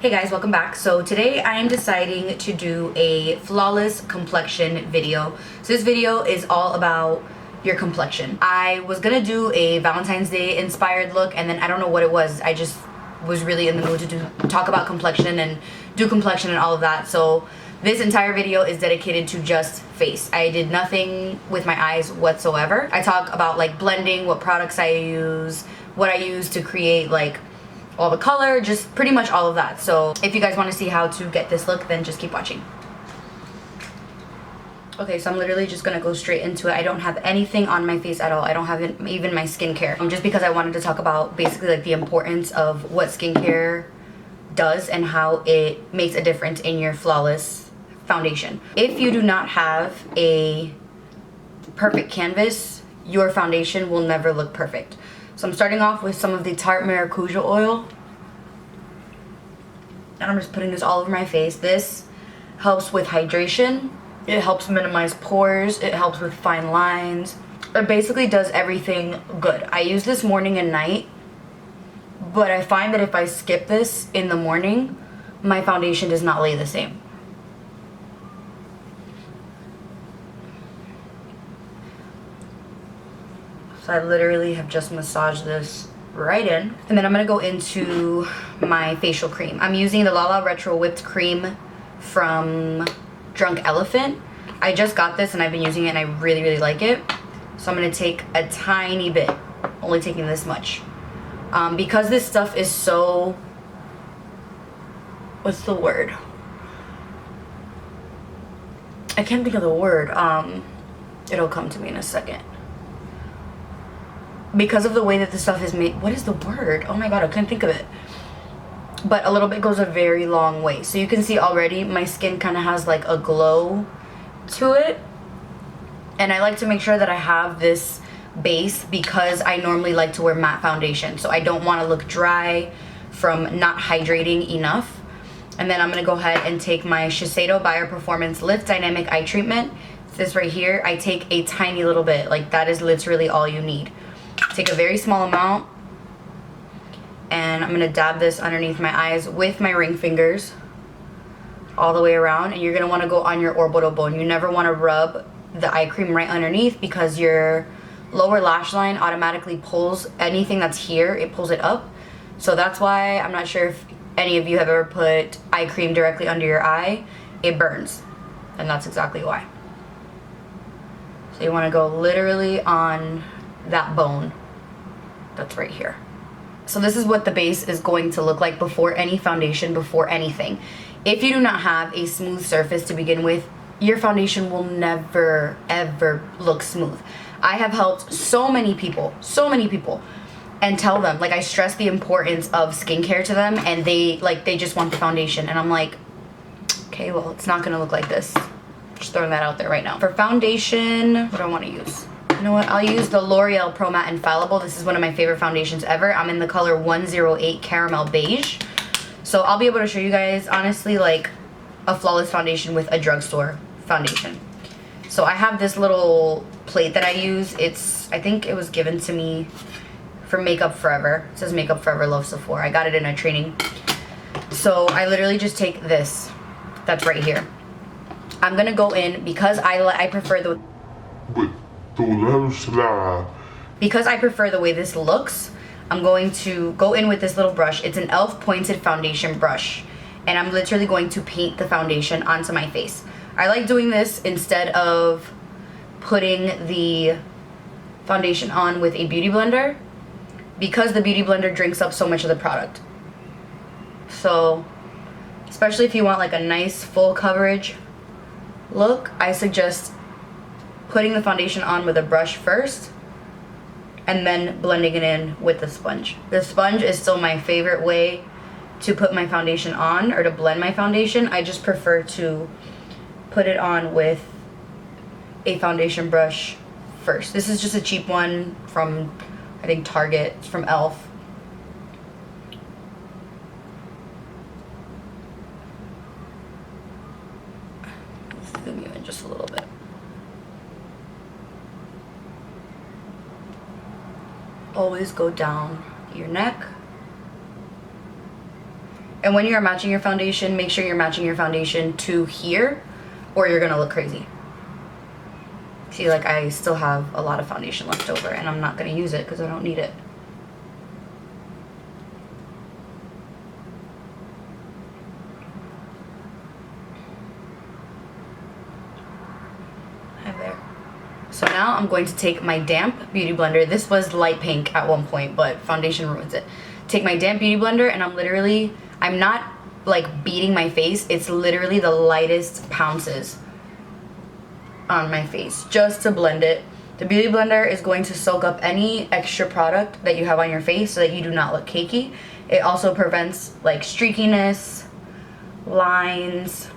Hey guys, welcome back. So today I am deciding to do a flawless complexion video. So this video is all about your complexion. I was gonna do a Valentine's Day inspired look, and then I don't know what it was. I just was really in the mood to talk about complexion and do complexion and all of that. So this entire video is dedicated to just face. I did nothing with my eyes whatsoever. I talk about like blending, what products I use, what I use to create like all the color, just pretty much all of that. So if you guys want to see how to get this look, then just keep watching. Okay, so I'm literally just gonna go straight into it. I don't have anything on my face at all. I don't have even my skincare. Just because I wanted to talk about basically like the importance of what skincare does and how it makes a difference in your flawless foundation. If you do not have a perfect canvas, your foundation will never look perfect. So I'm starting off with some of the Tarte Maracuja oil. And I'm just putting this all over my face. This helps with hydration. It helps minimize pores. It helps with fine lines. It basically does everything good. I use this morning and night, but I find that if I skip this in the morning, my foundation does not lay the same. So I literally have just massaged this right in. And then I'm gonna go into my facial cream. I'm using the Lala Retro Whipped Cream from Drunk Elephant. I just got this and I've been using it and I really, really like it. So I'm gonna take a tiny bit, only taking this much. Because this stuff is so, what's the word? I can't think of the word. It'll come to me in a second. Because of the way that the stuff is made, what is the word? Oh my god, I couldn't think of it. But a little bit goes a very long way. So you can see already my skin kind of has like a glow to it. And I like to make sure that I have this base because I normally like to wear matte foundation. So I don't want to look dry from not hydrating enough. And then I'm going to go ahead and take my Shiseido Bio Performance Lift Dynamic Eye Treatment. This right here, I take a tiny little bit. Like that is literally all you need. Take a very small amount and I'm gonna dab this underneath my eyes with my ring fingers all the way around, and you're gonna want to go on your orbital bone. You never want to rub the eye cream right underneath because your lower lash line automatically pulls anything that's here, it pulls it up. So that's why I'm not sure if any of you have ever put eye cream directly under your eye, it burns, and that's exactly why. So you want to go literally on that bone that's right here. So this is what the base is going to look like before any foundation, before anything. If you do not have a smooth surface to begin with, your foundation will never ever look smooth. I have helped so many people and tell them, like, I stress the importance of skincare to them, and they just want the foundation, and I'm like, okay, well, it's not gonna look like this. Just throwing that out there right now. For foundation, what do I want to use? You know what, I'll use the L'Oreal Pro Matte Infallible. This is one of my favorite foundations ever. I'm in the color 108 Caramel Beige. So I'll be able to show you guys, honestly, like a flawless foundation with a drugstore foundation. So I have this little plate that I use. I think it was given to me for Makeup Forever. It says Makeup Forever Love Sephora. I got it in a training. So I literally just take this that's right here. I'm gonna go in because I prefer the... Because I prefer the way this looks, I'm going to go in with this little brush. It's an e.l.f. pointed foundation brush. And I'm literally going to paint the foundation onto my face. I like doing this instead of putting the foundation on with a beauty blender, because the beauty blender drinks up so much of the product. So, especially if you want like a nice full coverage look, I suggest putting the foundation on with a brush first and then blending it in with the sponge. The sponge is still my favorite way to put my foundation on, or to blend my foundation. I just prefer to put it on with a foundation brush first. This is just a cheap one from, I think, Target. It's from e.l.f. Let's zoom you in just a little bit. Always go down your neck And when you're matching your foundation, make sure you're matching your foundation to here, or you're gonna look crazy. See, like I still have a lot of foundation left over and I'm not gonna use it because I don't need it. There. So now I'm going to take my damp beauty blender. This was light pink at one point, but foundation ruins it. Take my damp beauty blender and I'm not like beating my face. It's literally the lightest pounces on my face just to blend it. The beauty blender is going to soak up any extra product that you have on your face so that you do not look cakey. It also prevents like streakiness, lines,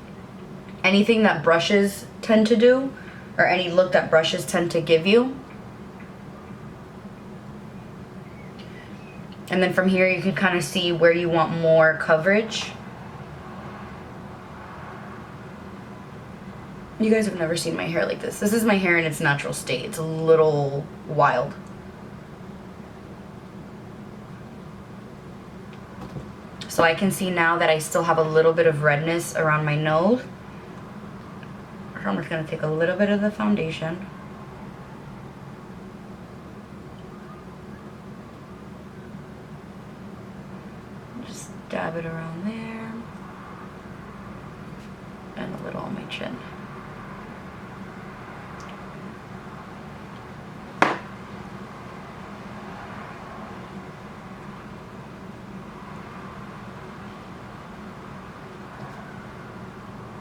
anything that brushes tend to do, or any look that brushes tend to give you. And then from here you can kind of see where you want more coverage. You guys have never seen my hair like this. This is my hair in its natural state. It's a little wild. So I can see now that I still have a little bit of redness around my nose. So I'm just going to take a little bit of the foundation. Just dab it around there. And a little on my chin.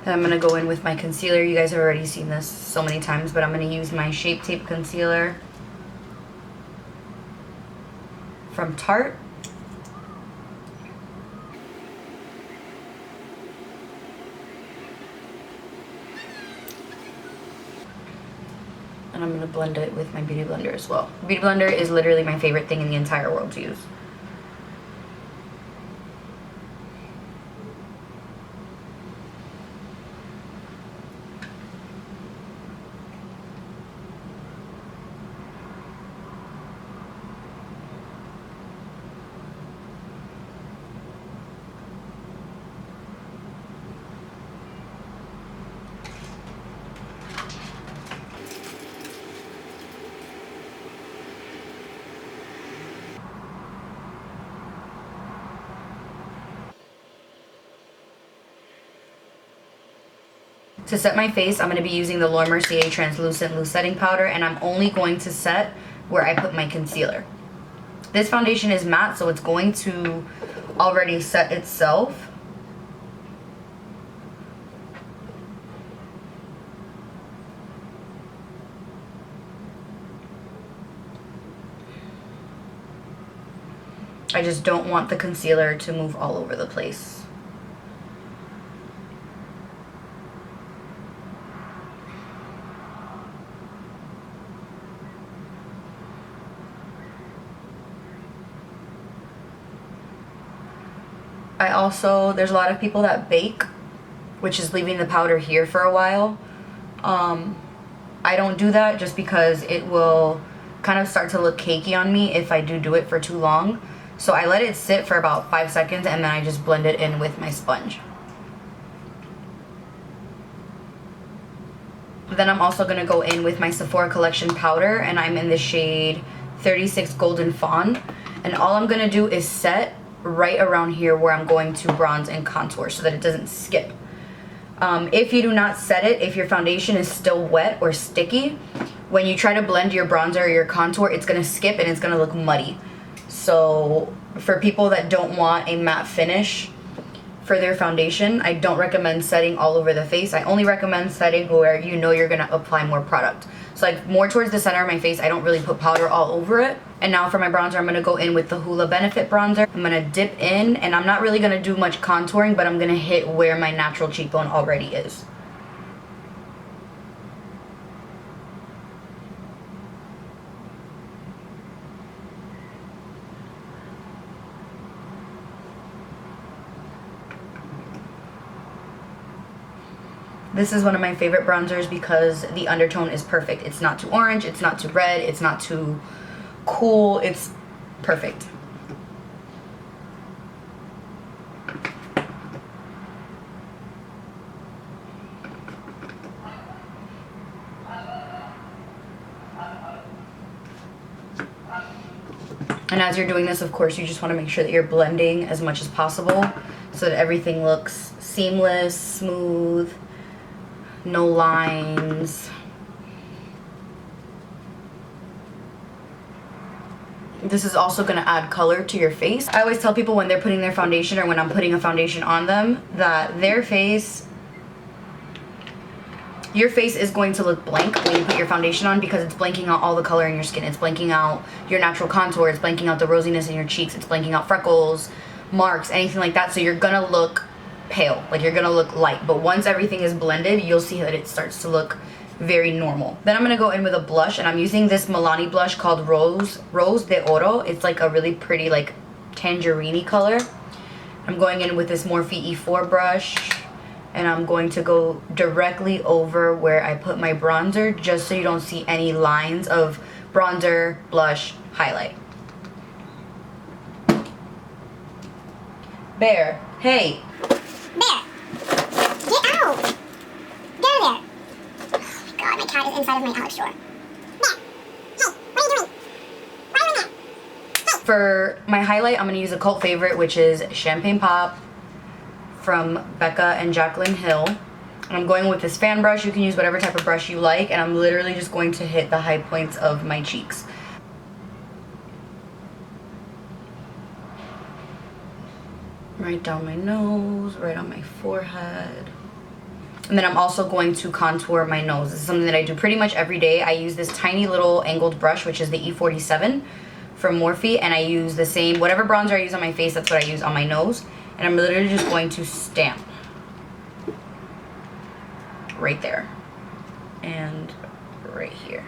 I'm going to go in with my concealer. You guys have already seen this so many times, but I'm going to use my Shape Tape concealer from Tarte. And I'm going to blend it with my Beauty Blender as well. Beauty Blender is literally my favorite thing in the entire world to use. To set my face, I'm going to be using the Laura Mercier Translucent Loose Setting Powder, and I'm only going to set where I put my concealer. This foundation is matte, so it's going to already set itself. I just don't want the concealer to move all over the place. There's a lot of people that bake, which is leaving the powder here for a while. I don't do that just because it will kind of start to look cakey on me if I do it for too long. So I let it sit for about 5 seconds and then I just blend it in with my sponge. Then I'm also going to go in with my Sephora Collection powder, and I'm in the shade 36 Golden Fawn. And all I'm going to do is set right around here where I'm going to bronze and contour so that it doesn't skip. If you do not set it, if your foundation is still wet or sticky, when you try to blend your bronzer or your contour, it's going to skip and it's going to look muddy. So for people that don't want a matte finish for their foundation, I don't recommend setting all over the face. I only recommend setting where you know you're going to apply more product. So like more towards the center of my face, I don't really put powder all over it. And now for my bronzer, I'm going to go in with the Hoola Benefit bronzer. I'm going to dip in, and I'm not really going to do much contouring, but I'm going to hit where my natural cheekbone already is. This is one of my favorite bronzers because the undertone is perfect. It's not too orange, it's not too red, it's not too cool, it's perfect. And as you're doing this, of course, you just want to make sure that you're blending as much as possible so that everything looks seamless, smooth, no lines. This is also going to add color to your face. I always tell people when they're putting their foundation or when I'm putting a foundation on them that your face is going to look blank when you put your foundation on because it's blanking out all the color in your skin. It's blanking out your natural contour. It's blanking out the rosiness in your cheeks. It's blanking out freckles, marks, anything like that. So you're going to look pale, like you're going to look light. But once everything is blended, you'll see that it starts to look very normal. Then I'm going to go in with a blush, and I'm using this Milani blush called Rose de Oro. It's like a really pretty like tangerine color. I'm going in with this Morphe E4 brush, and I'm going to go directly over where I put my bronzer just so you don't see any lines of bronzer, blush, highlight. Bear, hey. Bear, get out. Get out of there. God, my cat is inside of my Alex drawer. There. Hey, what are you doing? Why are you in there? Hey. For my highlight, I'm going to use a cult favorite, which is Champagne Pop from Becca and Jaclyn Hill. And I'm going with this fan brush. You can use whatever type of brush you like. And I'm literally just going to hit the high points of my cheeks. Right down my nose, right on my forehead. And then I'm also going to contour my nose. This is something that I do pretty much every day. I use this tiny little angled brush, which is the E47 from Morphe, and I use the same, whatever bronzer I use on my face, that's what I use on my nose. And I'm literally just going to stamp right there and right here.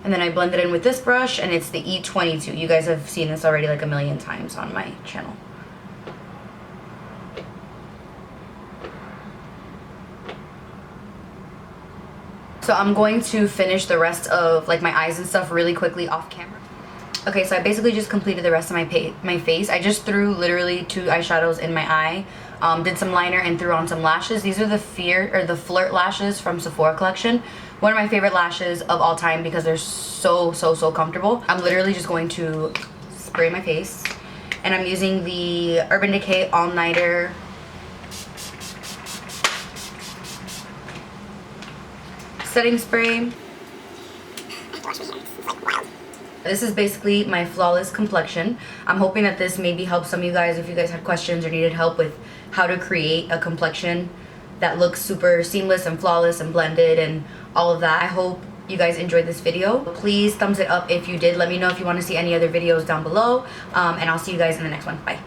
And then I blend it in with this brush, and it's the E22. You guys have seen this already like a million times on my channel. So I'm going to finish the rest of like my eyes and stuff really quickly off camera. Okay, so I basically just completed the rest of my face. I just threw literally 2 eyeshadows in my eye, did some liner and threw on some lashes. These are the Flirt lashes from Sephora collection. One of my favorite lashes of all time because they're so comfortable. I'm literally just going to spray my face, and I'm using the Urban Decay All Nighter setting spray. This is basically my flawless complexion. I'm hoping that this maybe helps some of you guys if you guys had questions or needed help with how to create a complexion that looks super seamless and flawless and blended and all of that. I hope you guys enjoyed this video. Please thumbs it up if you did. Let me know if you want to see any other videos down below, and I'll see you guys in the next one. Bye.